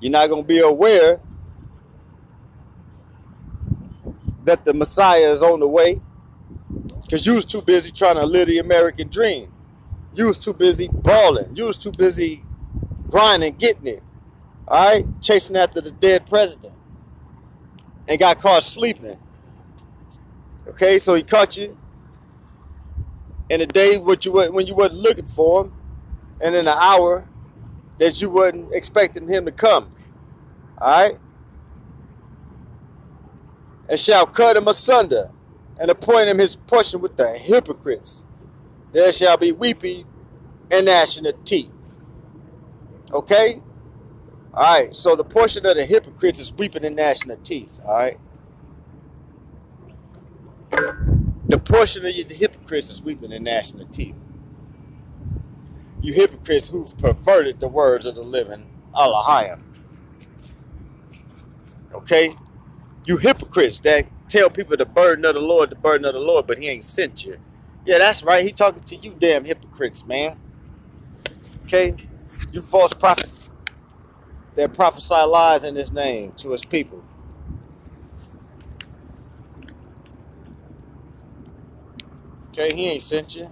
You're not gonna be aware that the Messiah is on the way, because you was too busy trying to live the American dream. You was too busy balling. You was too busy grinding, getting it. All right? Chasing after the dead president. And got caught sleeping. Okay? So he caught you in a day when you wasn't looking for him, and in an hour that you wasn't expecting him to come. All right? And shall cut him asunder, and appoint him his portion with the hypocrites. There shall be weeping and gnashing of teeth. Okay? All right, so the portion of the hypocrites is weeping and gnashing of teeth. All right? The portion of you, the hypocrites, is weeping and gnashing their teeth. You hypocrites who've perverted the words of the living Elohim. Okay? You hypocrites that tell people the burden of the Lord, but he ain't sent you. Yeah, that's right. He talking to you damn hypocrites, man. Okay? You false prophets that prophesy lies in his name to his people. Okay, he ain't sent you.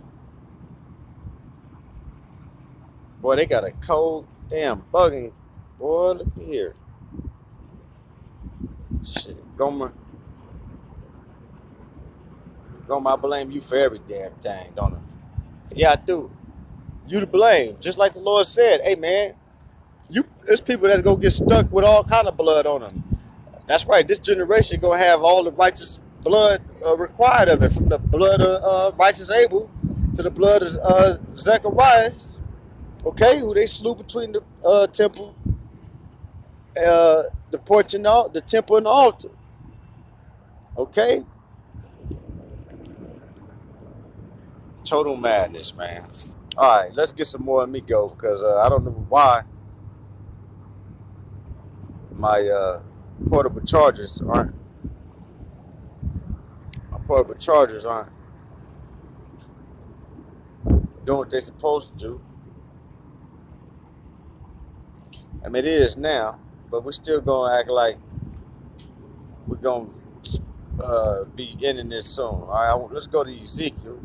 Boy, they got a cold damn bugging. Boy, look here. Shit, Gomer, I blame you for every damn thing, don't I? Yeah, I do. You to blame. Just like the Lord said, hey man, there's people that's gonna get stuck with all kind of blood on them. That's right, this generation gonna have all the righteous blood required of it, from the blood of righteous Abel to the blood of Zechariah, okay, who they slew between the temple, the porch and the temple and the altar. Okay? Total madness, man. Alright, let's get some more amigo, because I don't know why my portable chargers aren't doing what they're supposed to do. I mean, it is now, but we're still gonna act like we're gonna be ending this soon. All right, let's go to Ezekiel.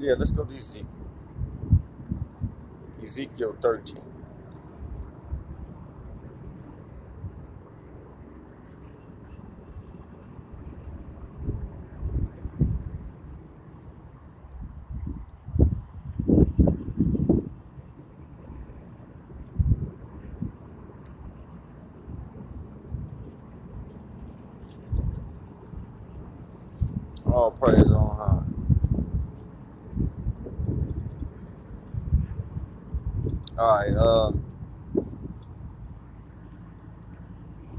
Yeah, let's go to Ezekiel. Ezekiel 13. All praise on high. Alright,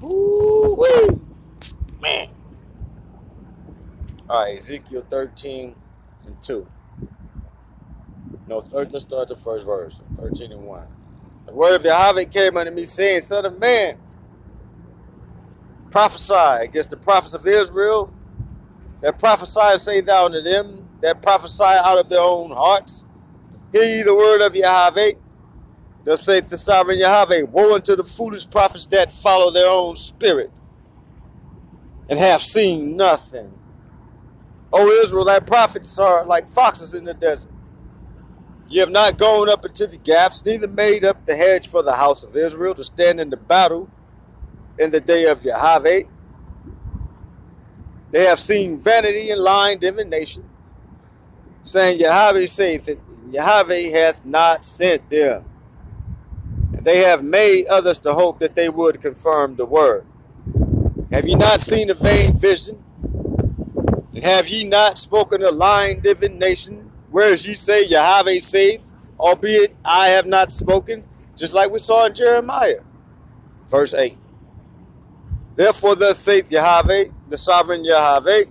woo-wee, man. Alright, Ezekiel 13 and 2. No, let's start the first verse, 13 and 1. The word of Yahawa came unto me, saying, Son of man, prophesy against the prophets of Israel, that prophesy and say thou unto them, that prophesy out of their own hearts. Hear ye the word of Yahawa. Thus saith the sovereign Yahawa, woe unto the foolish prophets that follow their own spirit, and have seen nothing. O Israel, thy prophets are like foxes in the desert. Ye have not gone up into the gaps, neither made up the hedge for the house of Israel, to stand in the battle in the day of Yahawa. They have seen vanity and lying divination, saying, Yahawa saith that Yahawa hath not sent them. And they have made others to hope that they would confirm the word. Have ye not seen a vain vision? And have ye not spoken a lying divination? Whereas ye say, Yahawa saith, albeit I have not spoken, just like we saw in Jeremiah. Verse 8. Therefore thus saith Yahawa, the sovereign Yahawa,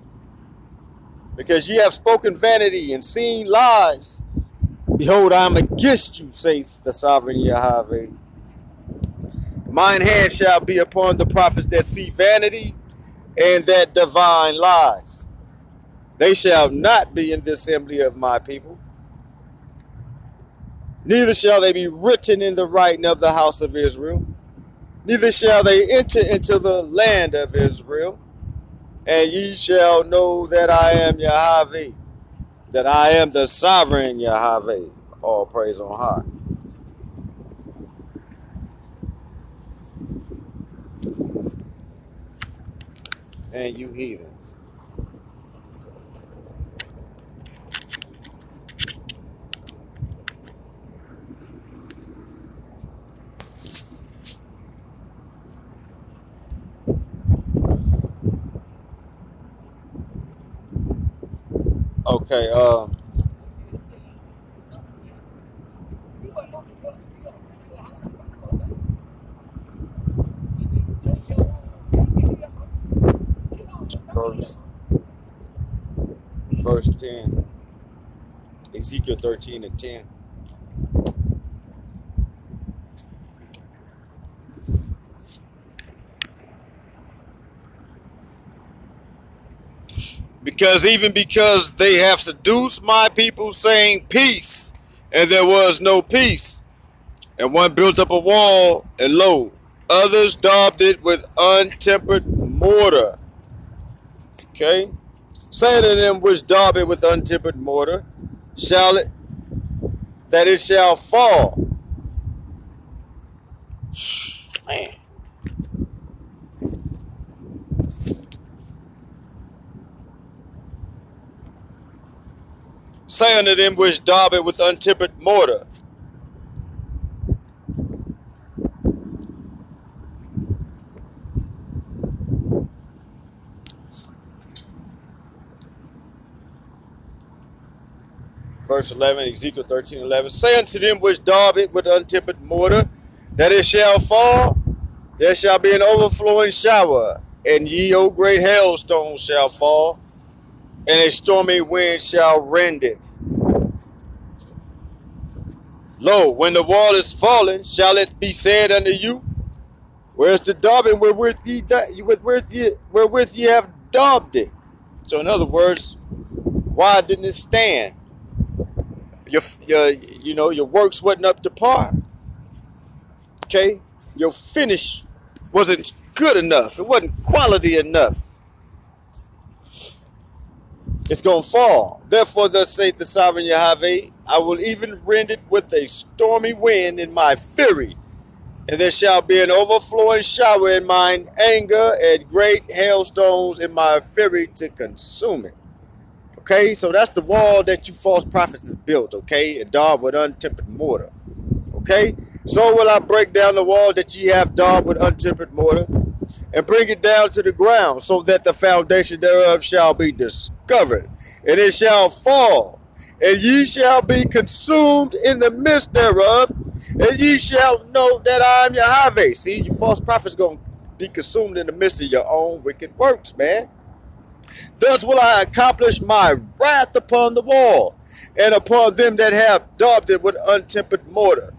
because ye have spoken vanity and seen lies, behold, I am against you, saith the sovereign Yahawa. Mine hand shall be upon the prophets that see vanity and that divine lies. They shall not be in the assembly of my people, neither shall they be written in the writing of the house of Israel, neither shall they enter into the land of Israel. And ye shall know that I am Yahawa, that I am the sovereign Yahawa. All praise on high. And you heathen. Okay, verse 10. Ezekiel 13 and 10. Because they have seduced my people, saying peace, and there was no peace. And one built up a wall, and lo, others daubed it with untempered mortar. Okay? Saying to them which daub it with untempered mortar, that it shall fall. Man. Say unto them which daub it with untempered mortar. Verse 11, Ezekiel 13:11. Say unto them which daub it with untempered mortar, that it shall fall. There shall be an overflowing shower, and ye, O great hailstones, shall fall, and a stormy wind shall rend it. Lo, when the wall is fallen, shall it be said unto you, where's the daubing wherewith ye have daubed it? So in other words, why didn't it stand? Your works wasn't up to par. Okay? Your finish wasn't good enough. It wasn't quality enough. It's going to fall. Therefore, thus saith the sovereign Yahweh, I will even rend it with a stormy wind in my fury, and there shall be an overflowing shower in mine anger, and great hailstones in my fury to consume it. Okay, so that's the wall that you false prophets has built, okay, and daubed with untempered mortar. Okay, so will I break down the wall that ye have daubed with untempered mortar, and bring it down to the ground, so that the foundation thereof shall be discovered, and it shall fall, and ye shall be consumed in the midst thereof, and ye shall know that I am Yahweh. See, you false prophets going to be consumed in the midst of your own wicked works, man. Thus will I accomplish my wrath upon the wall, and upon them that have daubed it with untempered mortar.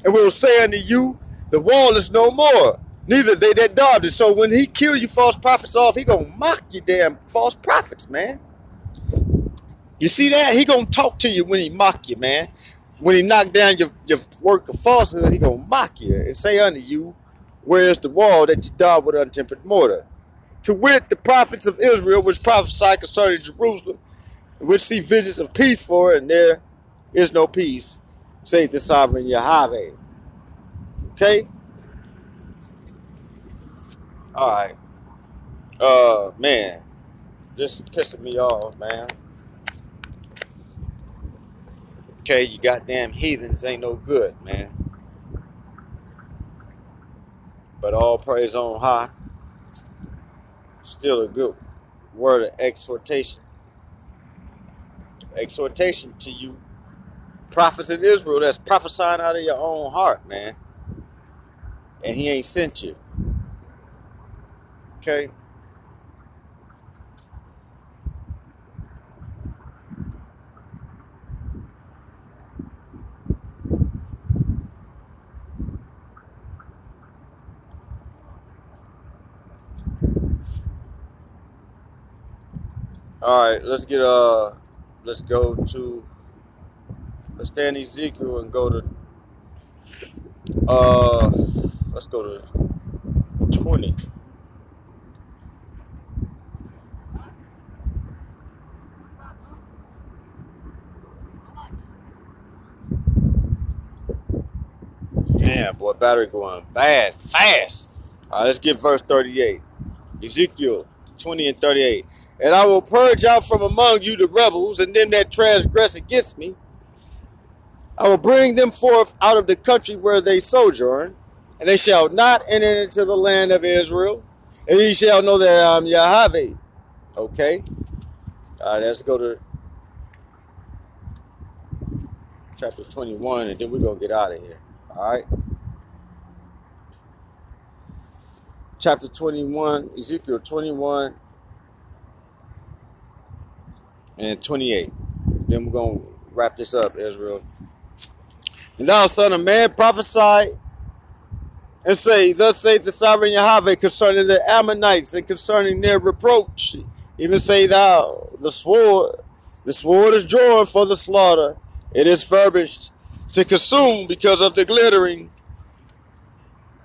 And will say unto you, the wall is no more, neither they that daubed it. So when he kill you false prophets off, he gonna mock you damn false prophets, man. You see that? He gonna talk to you when he mock you, man. When he knock down your work of falsehood, he gonna mock you and say unto you, where's the wall that you daubed with untempered mortar? To wit, the prophets of Israel, which prophesy concerning Jerusalem, which see visions of peace for it, and there is no peace, saith the sovereign Yahweh. Okay? Alright. Man. This is pissing me off, man. Okay, you goddamn heathens ain't no good, man. But all praise on high. Still a good word of exhortation. Exhortation to you prophets in Israel that's prophesying out of your own heart, man. And he ain't sent you. Okay? Alright, let's stay in Ezekiel and go to let's go to 20. Damn, boy, battery going bad, fast. Alright, let's get verse 38. Ezekiel 20 and 38. And I will purge out from among you the rebels and them that transgress against me. I will bring them forth out of the country where they sojourn, and they shall not enter into the land of Israel, and ye shall know that I am Yahweh. Okay. All right, let's go to chapter 21, and then we're going to get out of here. All right. Chapter 21, Ezekiel 21 and 28. Then we're going to wrap this up, Israel. And thou, son of man, prophesy and say, thus saith the sovereign Yahawa concerning the Ammonites and concerning their reproach. Even say thou, the sword is drawn for the slaughter. It is furbished to consume because of the glittering.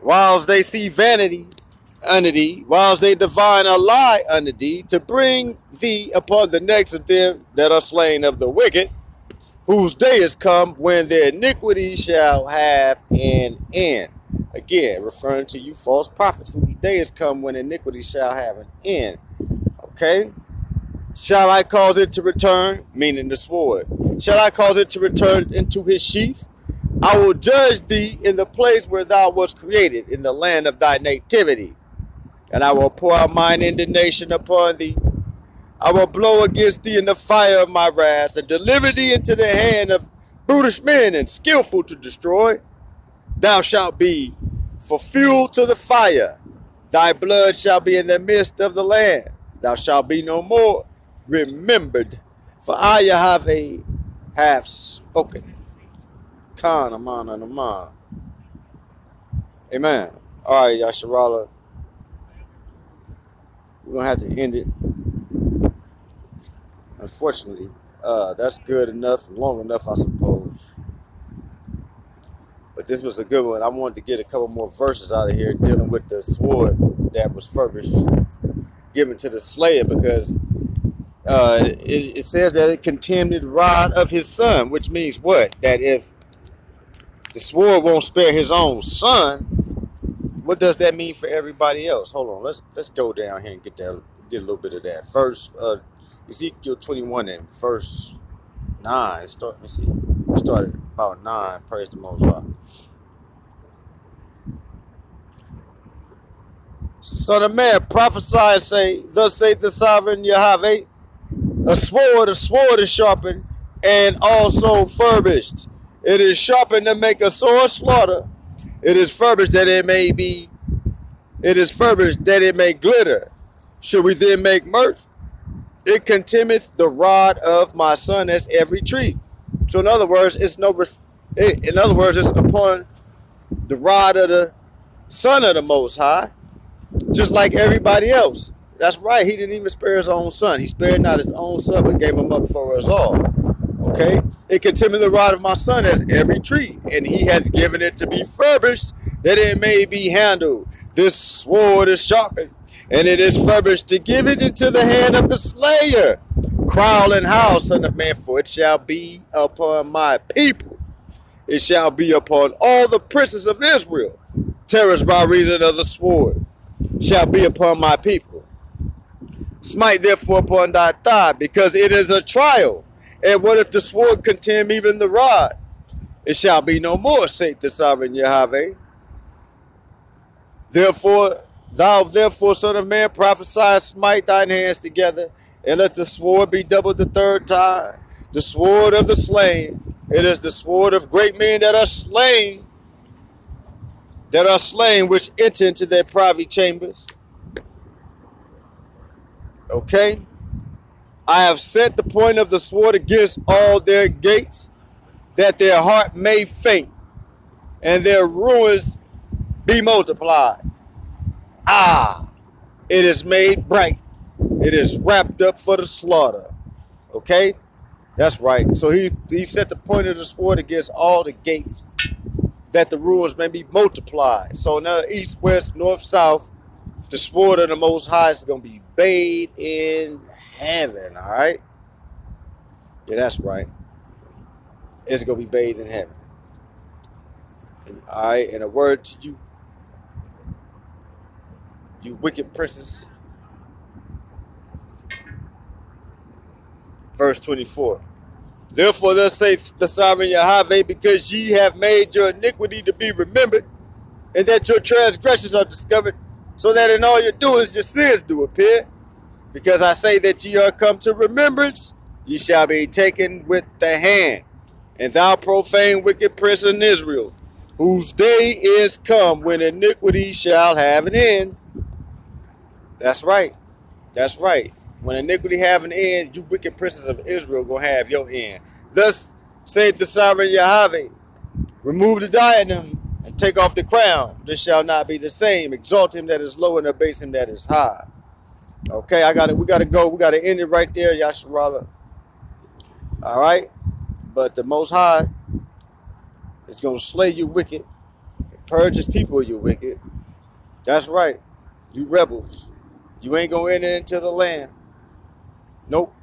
Whilst they see vanity unto thee, whilst they divine a lie unto thee, to bring thee upon the necks of them that are slain of the wicked, whose day is come when their iniquity shall have an end. Again, referring to you false prophets, whose day is come when iniquity shall have an end. Okay? Shall I cause it to return? Meaning the sword. Shall I cause it to return into his sheath? I will judge thee in the place where thou wast created, in the land of thy nativity. And I will pour out mine indignation upon thee. I will blow against thee in the fire of my wrath, and deliver thee into the hand of brutish men and skillful to destroy. Thou shalt be for fuel to the fire. Thy blood shall be in the midst of the land. Thou shalt be no more remembered. For I, Yahawa, have spoken it. Khan, Aman, and Aman. Amen. All right, Yasharala. We're going to have to end it. Unfortunately, that's good enough, long enough, I suppose. But this was a good one. I wanted to get a couple more verses out of here dealing with the sword that was furbished, given to the slayer, because it says that it contemned the rod of his son, which means what? That if the sword won't spare his own son, what does that mean for everybody else? Hold on, let's go down here and get a little bit of that. First, Ezekiel 21 and verse 9. Let me see. Started about 9. Praise the Most High. Son of man, prophesy and say, thus saith the sovereign Yahawa, a sword is sharpened and also furbished. It is sharpened to make a sore slaughter. It is furbished that it may be. It is furbished that it may glitter. Should we then make mirth? It contemneth the rod of my son as every tree. So in other words, it's upon the rod of the son of the Most High, just like everybody else. That's right. He didn't even spare his own son. He spared not his own son, but gave him up for us all. Okay? It contemneth the rod of my son as every tree, and he hath given it to be furbished, that it may be handled. This sword is sharpened, and it is furbished to give it into the hand of the slayer. Crowl and howl, son of man, for it shall be upon my people. It shall be upon all the princes of Israel. Terrors by reason of the sword shall be upon my people. Smite therefore upon thy thigh, because it is a trial. And what if the sword contemn even the rod? It shall be no more, saith the sovereign Yahawa. Therefore, son of man, prophesy and smite thine hands together, and let the sword be doubled the third time. The sword of the slain. It is the sword of great men that are slain, which enter into their private chambers. Okay? I have set the point of the sword against all their gates, that their heart may faint, and their ruins be multiplied. It is made bright. It is wrapped up for the slaughter. Okay? That's right. So he set the point of the sword against all the gates, that the ruins may be multiplied. So now east, west, north, south, the sword of the Most High is going to be bathed in heaven. All right? Yeah, that's right. It's going to be bathed in heaven. And, all right? And a word to you, you wicked princes. Verse 24. Therefore thus saith the sovereign Yahawa, because ye have made your iniquity to be remembered, and that your transgressions are discovered, so that in all your doings your sins do appear. Because I say that ye are come to remembrance, ye shall be taken with the hand. And thou profane wicked prince in Israel, whose day is come when iniquity shall have an end. That's right. That's right. When iniquity have an end, you wicked princes of Israel gonna have your end. Thus saith the sovereign Yahweh, remove the diadem and take off the crown. This shall not be the same. Exalt him that is low and abase him that is high. Okay, we gotta go. We gotta end it right there, Yasharala. All right, but the Most High is gonna slay you wicked, purge his people you wicked. That's right, you rebels. You ain't gonna enter into the land. Nope.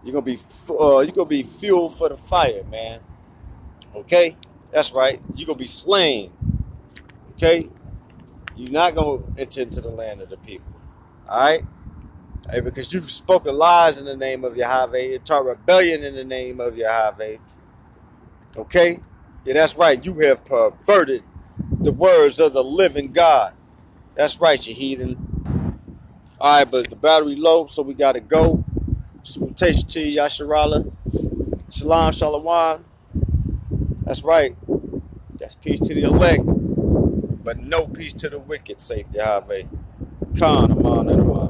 You're gonna be fuel for the fire, man. Okay, that's right. You're gonna be slain. Okay, you're not gonna enter into the land of the people. All right, hey, because you've spoken lies in the name of Yahweh and taught rebellion in the name of Yahweh. Okay, yeah, that's right. You have perverted the words of the living God. That's right, you heathen. All right, but the battery low, so we gotta go. Salutation to you, Yasharala. Shalom, shalom. That's right. That's peace to the elect, but no peace to the wicked, saith Yahweh. Khan, Aman, and Aman.